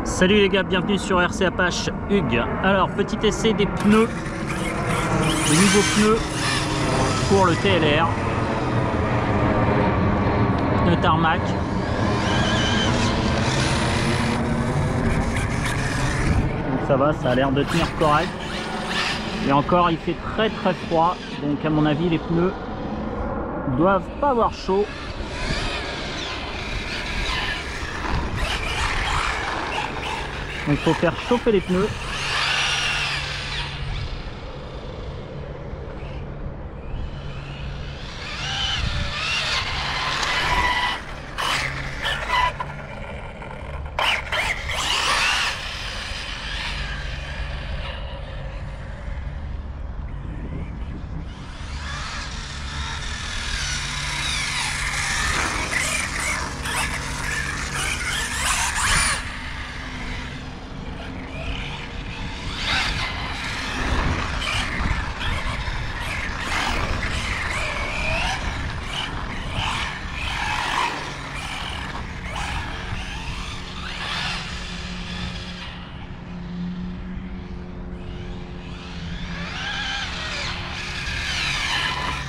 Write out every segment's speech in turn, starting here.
Salut les gars, bienvenue sur RC Apache, Hugues. Alors, petit essai des pneus, les nouveaux pneus pour le TLR, pneus tarmac. Donc ça va, ça a l'air de tenir correct. Et encore, il fait très froid, donc à mon avis, les pneus doivent pas avoir chaud. Donc il faut faire chauffer les pneus.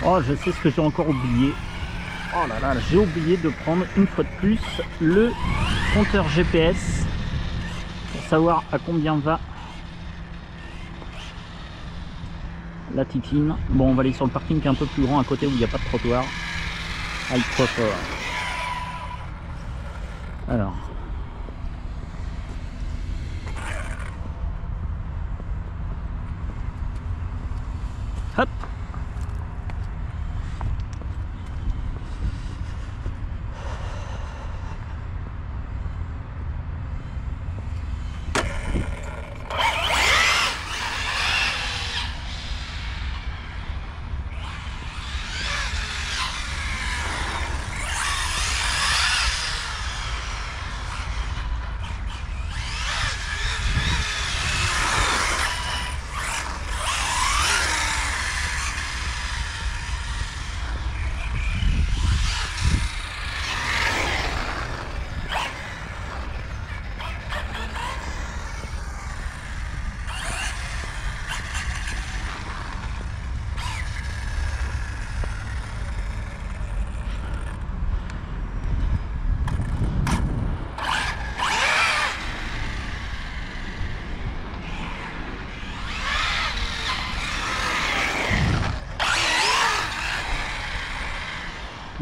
Oh, je sais ce que j'ai encore oublié. Oh là là, j'ai oublié de prendre une fois de plus le compteur GPS pour savoir à combien va la titine. Bon, on va aller sur le parking qui est un peu plus grand à côté où il n'y a pas de trottoir. Ah, il faut fort. Alors. Hop.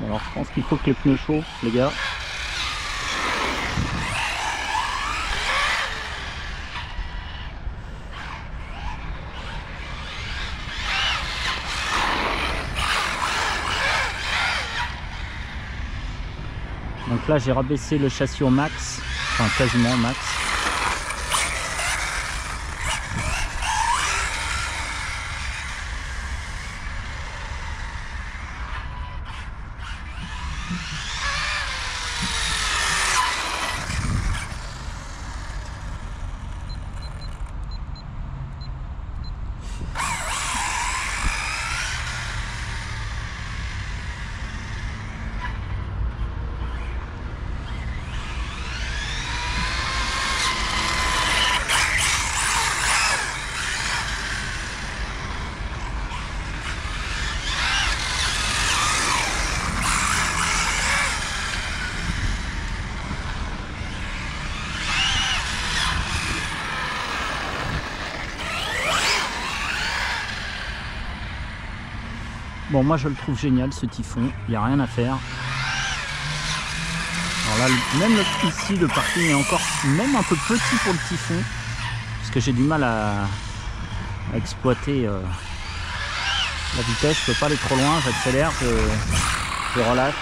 Alors je pense qu'il faut que les pneus chauffent, les gars. Donc là j'ai rabaissé le châssis au max, enfin quasiment au max. Bon, moi je le trouve génial ce typhon, il n'y a rien à faire. Alors là, même ici le parking est encore même un peu petit pour le typhon, parce que j'ai du mal à exploiter la vitesse. Je peux pas aller trop loin, j'accélère, je relâche.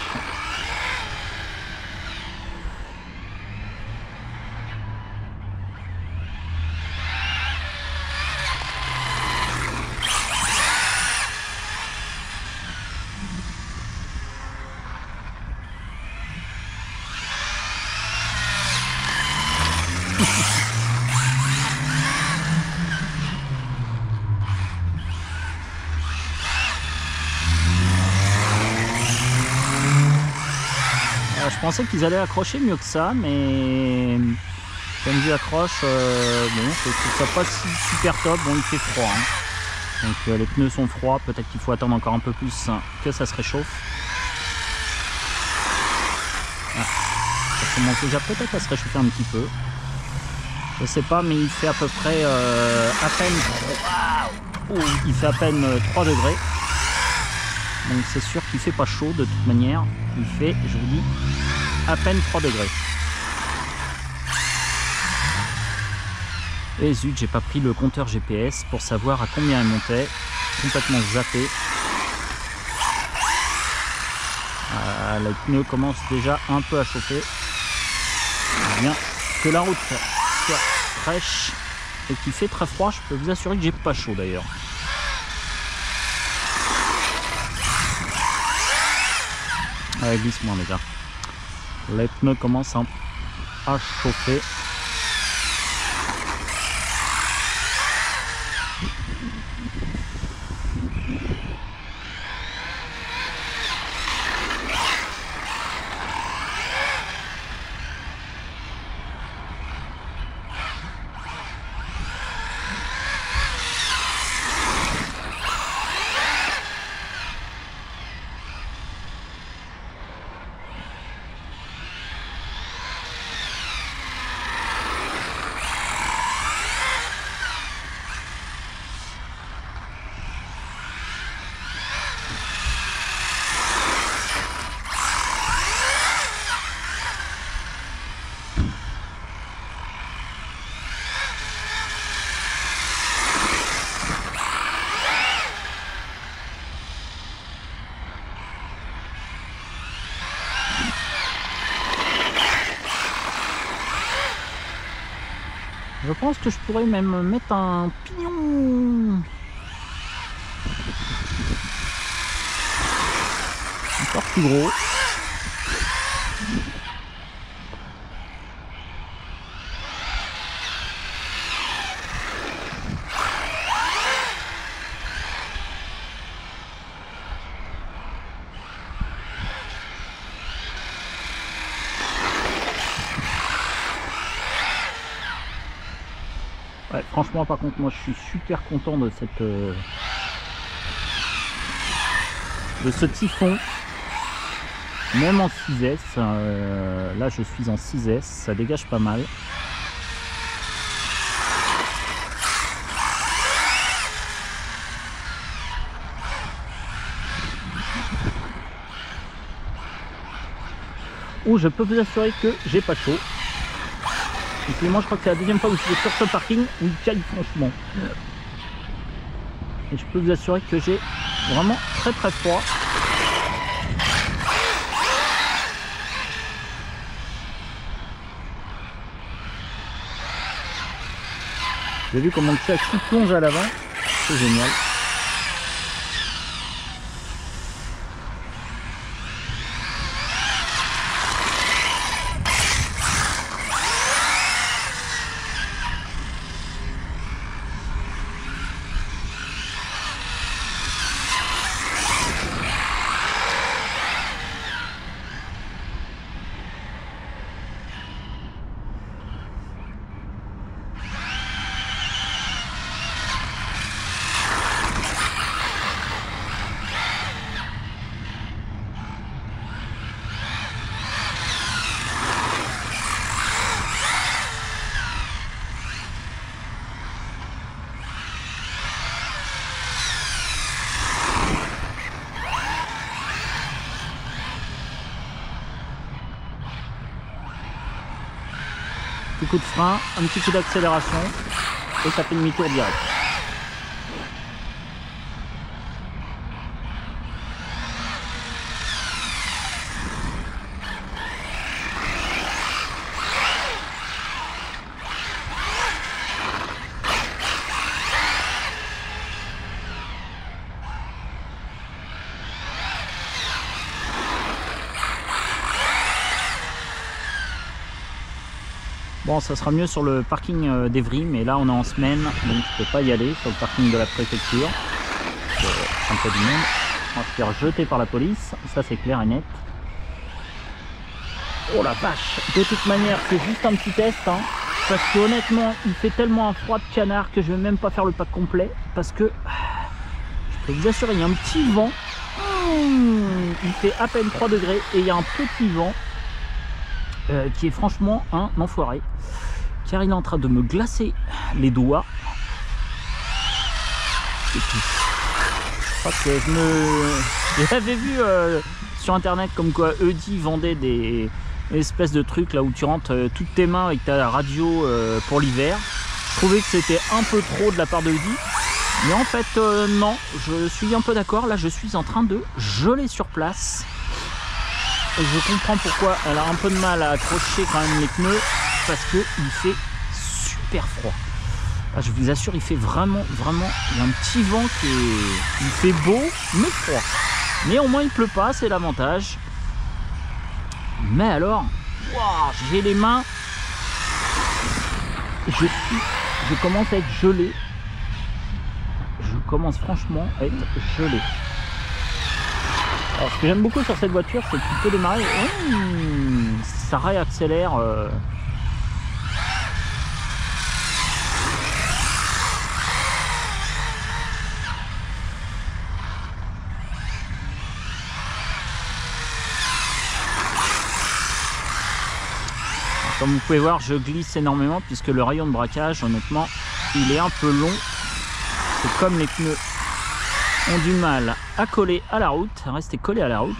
Je pensais qu'ils allaient accrocher mieux que ça, mais Point de vue accroche, bon, je trouve ça pas super top. Bon, il fait froid, hein. Donc les pneus sont froids, peut-être qu'il faut attendre encore un peu plus que ça se réchauffe. Ah, ça commence déjà peut-être à se réchauffer un petit peu. Je sais pas, mais il fait à peu près à peine, il fait à peine 3 degrés. Donc c'est sûr qu'il fait pas chaud de toute manière. Il fait, je vous dis, à peine 3 degrés. Et zut, j'ai pas pris le compteur GPS pour savoir à combien il montait. Complètement zappé. Les pneus commencent déjà un peu à chauffer. Bien que la route soit fraîche et qu'il fait très froid, je peux vous assurer que j'ai pas chaud d'ailleurs. Glisse moins les gars. Les pneus commencent à chauffer. Je pense que je pourrais même mettre un pignon encore plus gros. Ouais, franchement, par contre, moi je suis super content de ce typhon, même en 6S. Là, je suis en 6S, ça dégage pas mal. Ou je peux vous assurer que j'ai pas chaud. Moi je crois que c'est la deuxième fois où je suis sur ce parking où il caille franchement. Et je peux vous assurer que j'ai vraiment très très froid. Vous avez vu comment le châssis plonge à l'avant, c'est génial. Petit coup de frein, un petit coup d'accélération et ça fait demi-tour direct. Bon, ça sera mieux sur le parking d'Evry, mais là on est en semaine, donc je peux pas y aller sur le parking de la préfecture. Un peu du monde. On va se faire jeter par la police, ça c'est clair et net. Oh la vache! De toute manière, c'est juste un petit test, hein. Parce que honnêtement, il fait tellement un froid de canard que je vais même pas faire le pack complet. Parce que, je peux vous assurer, il y a un petit vent. Il fait à peine 3 degrés et il y a un petit vent qui est franchement un enfoiré. Car il est en train de me glacer les doigts. Et puis, je crois que j'avais vu sur internet comme quoi Eudie vendait des espèces de trucs là où tu rentres toutes tes mains avec ta radio pour l'hiver. Je trouvais que c'était un peu trop de la part de Eudie. Mais en fait, non, je suis un peu d'accord. Là, je suis en train de geler sur place. Et je comprends pourquoi elle a un peu de mal à accrocher quand même les pneus. Parce qu'il fait super froid. Ah, je vous assure, il fait vraiment, il y a un petit vent qui est... Il fait beau, mais froid. Mais au moins, il pleut pas, c'est l'avantage. Mais alors, wow, j'ai les mains... Je commence à être gelé. Je commence franchement à être gelé. Alors, ce que j'aime beaucoup sur cette voiture, c'est qu'il peut démarrer. Ça réaccélère. Comme vous pouvez voir, je glisse énormément puisque le rayon de braquage, honnêtement, il est un peu long. C'est comme les pneus ont du mal à coller à la route, à rester collés à la route.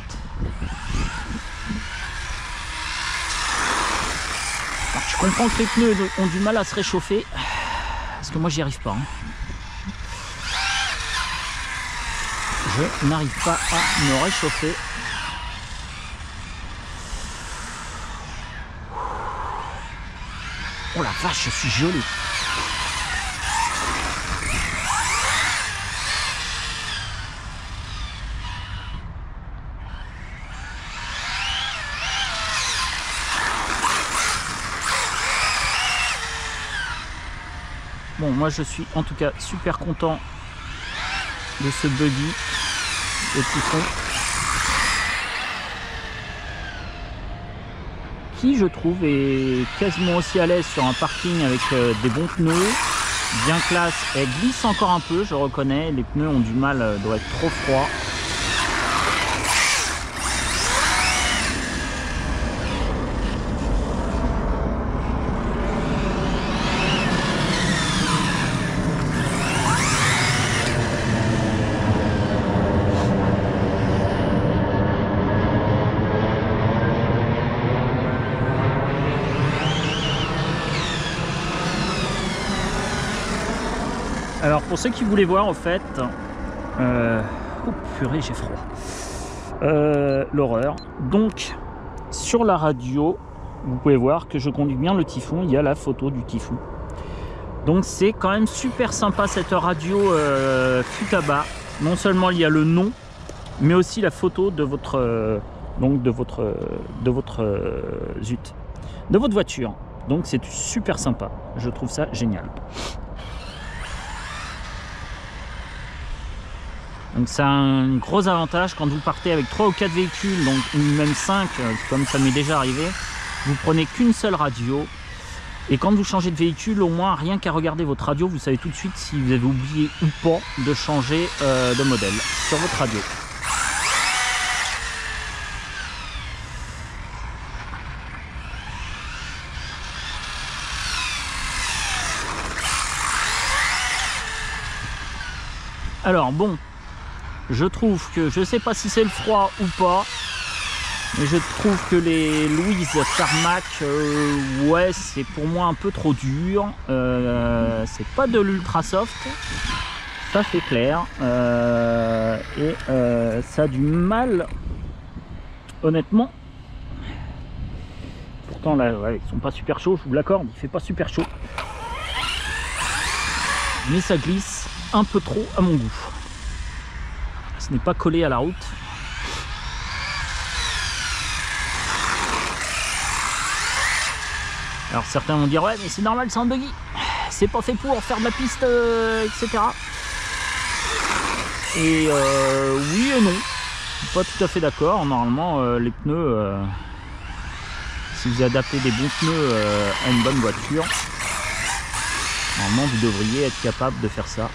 Alors, je comprends que les pneus ont du mal à se réchauffer, parce que moi j'y arrive pas. Je n'arrive pas à me réchauffer. Oh la vache, je suis gelé. Bon, moi je suis en tout cas super content de ce buggy au Typhon, qui je trouve est quasiment aussi à l'aise sur un parking avec des bons pneus, bien classe. Elle glisse encore un peu, je reconnais, les pneus ont du mal, doivent être trop froids. Alors pour ceux qui voulaient voir en fait, oh purée j'ai froid, l'horreur. Donc sur la radio, vous pouvez voir que je conduis bien le Typhon, il y a la photo du Typhon. Donc c'est quand même super sympa cette radio Futaba. Non seulement il y a le nom, mais aussi la photo de votre de votre voiture. Donc c'est super sympa, je trouve ça génial. Donc c'est un gros avantage quand vous partez avec 3 ou 4 véhicules, donc ou même 5, comme ça m'est déjà arrivé. Vous prenez qu'une seule radio et quand vous changez de véhicule, au moins rien qu'à regarder votre radio, vous savez tout de suite si vous avez oublié ou pas de changer de modèle sur votre radio. Alors bon, je trouve que, je sais pas si c'est le froid ou pas, mais je trouve que les Louise Tarmac, ouais, c'est pour moi un peu trop dur. C'est pas de l'ultra soft, ça c'est clair. Et ça a du mal, honnêtement. Pourtant là, ouais, ils sont pas super chauds, je vous l'accorde, il fait pas super chaud. Mais ça glisse un peu trop à mon goût. Ce n'est pas collé à la route. Alors certains vont dire ouais mais c'est normal, c'est un buggy, c'est pas fait pour faire de la piste, etc. Et oui et non, je suis pas tout à fait d'accord. Normalement les pneus, si vous adaptez des bons pneus à une bonne voiture, Normalement, vous devriez être capable de faire ça.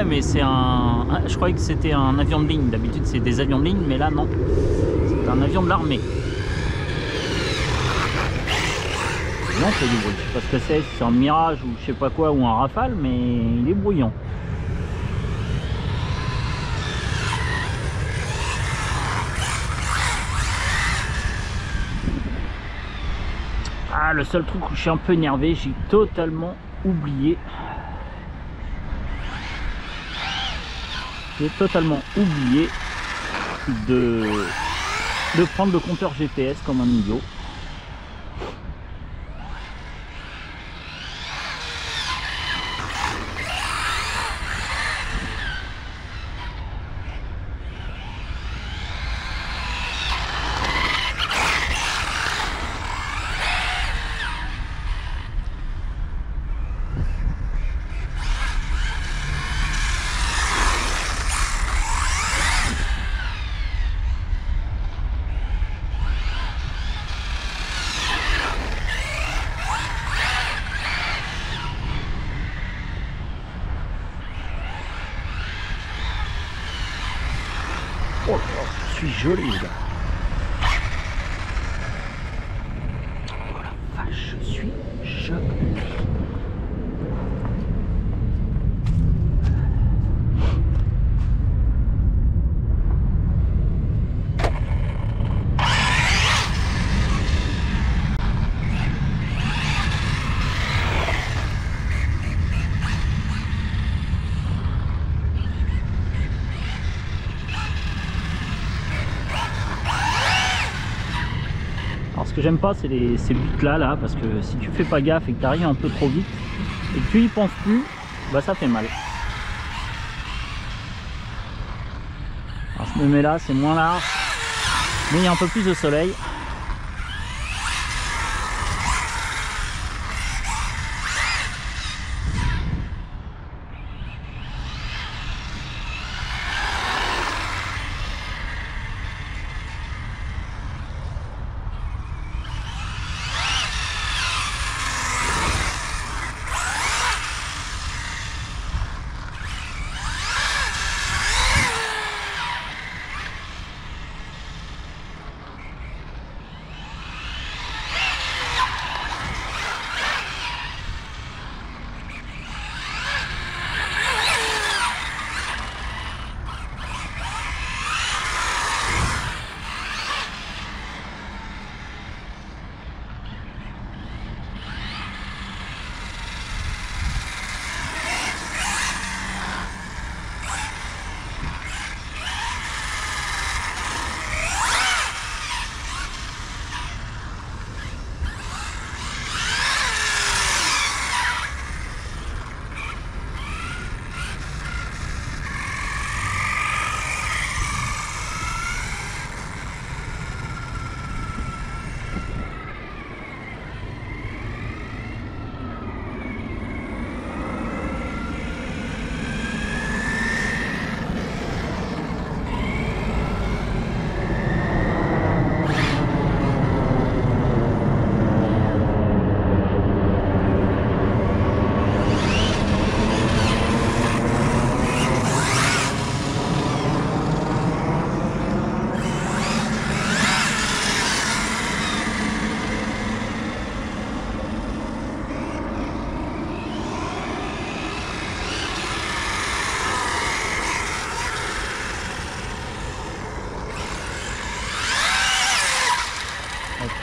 Mais c'est un... Je croyais que c'était un avion de ligne. D'habitude c'est des avions de ligne, mais là non. C'est un avion de l'armée. Non, c'est du bruit. Je sais pas ce que c'est, si c'est un Mirage ou je sais pas quoi, ou un Rafale, mais il est bruyant. Ah, le seul truc où je suis un peu énervé, j'ai totalement oublié. J'ai totalement oublié de prendre le compteur GPS comme un idiot. Oh là là, je suis gelé les gars. Oh la vache, je suis gelé. Ce que j'aime pas, c'est ces buts là, parce que si tu fais pas gaffe et que tu arrives un peu trop vite et que tu y penses plus, bah ça fait mal. Alors je me mets là, c'est moins large, mais il y a un peu plus de soleil.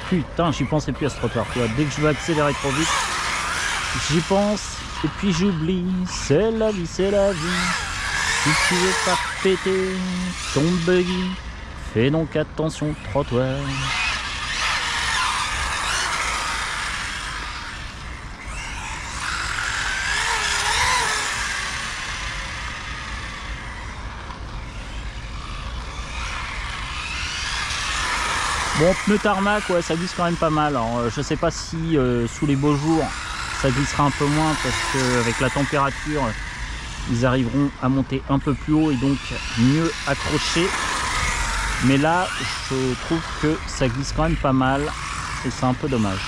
Putain, j'y pensais plus à ce trottoir. Tu vois, dès que je veux accélérer trop vite, j'y pense et puis j'oublie. C'est la vie, c'est la vie. Si tu veux pas péter ton buggy, fais donc attention au trottoir. Bon, pneu tarmac, ouais, ça glisse quand même pas mal. Alors, je sais pas si sous les beaux jours ça glissera un peu moins parce qu'avec la température ils arriveront à monter un peu plus haut et donc mieux accrocher. Mais là, je trouve que ça glisse quand même pas mal et c'est un peu dommage.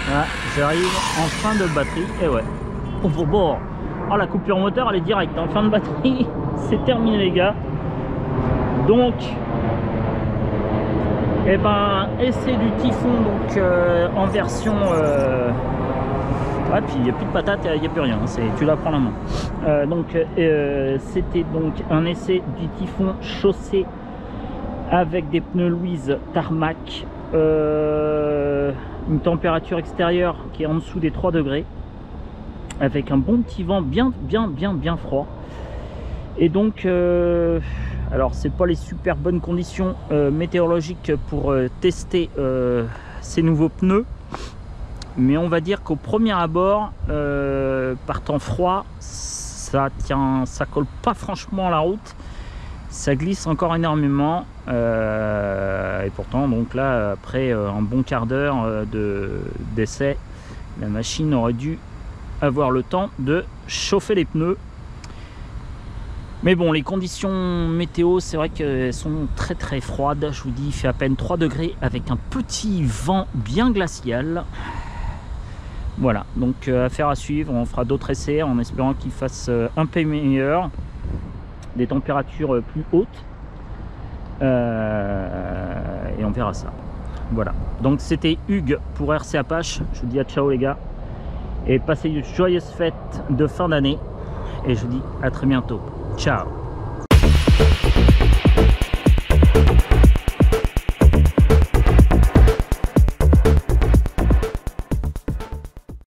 Voilà, j'arrive en fin de batterie, et ouais. Bon, oh, la coupure moteur elle est directe, en fin de batterie, c'est terminé les gars. Donc, et ben, essai du Typhon donc en version... Ah, puis il n'y a plus de patate, il n'y a plus rien, tu la prends la main. C'était donc un essai du Typhon chaussé avec des pneus Louise tarmac. Une température extérieure qui est en dessous des 3 degrés avec un bon petit vent bien froid et donc alors c'est pas les super bonnes conditions météorologiques pour tester ces nouveaux pneus, mais on va dire qu'au premier abord par temps froid ça colle pas franchement la route, ça glisse encore énormément et pourtant donc là après un bon quart d'heure d'essai, la machine aurait dû avoir le temps de chauffer les pneus. Mais bon, les conditions météo c'est vrai qu'elles sont très froides, je vous dis il fait à peine 3 degrés avec un petit vent bien glacial. Voilà, donc affaire à suivre, on fera d'autres essais en espérant qu'ils fassent un peu meilleur, des températures plus hautes et on verra ça. Voilà, donc c'était Hugues pour RC Apache, je vous dis à ciao les gars et passez une joyeuse fête de fin d'année et je vous dis à très bientôt, ciao.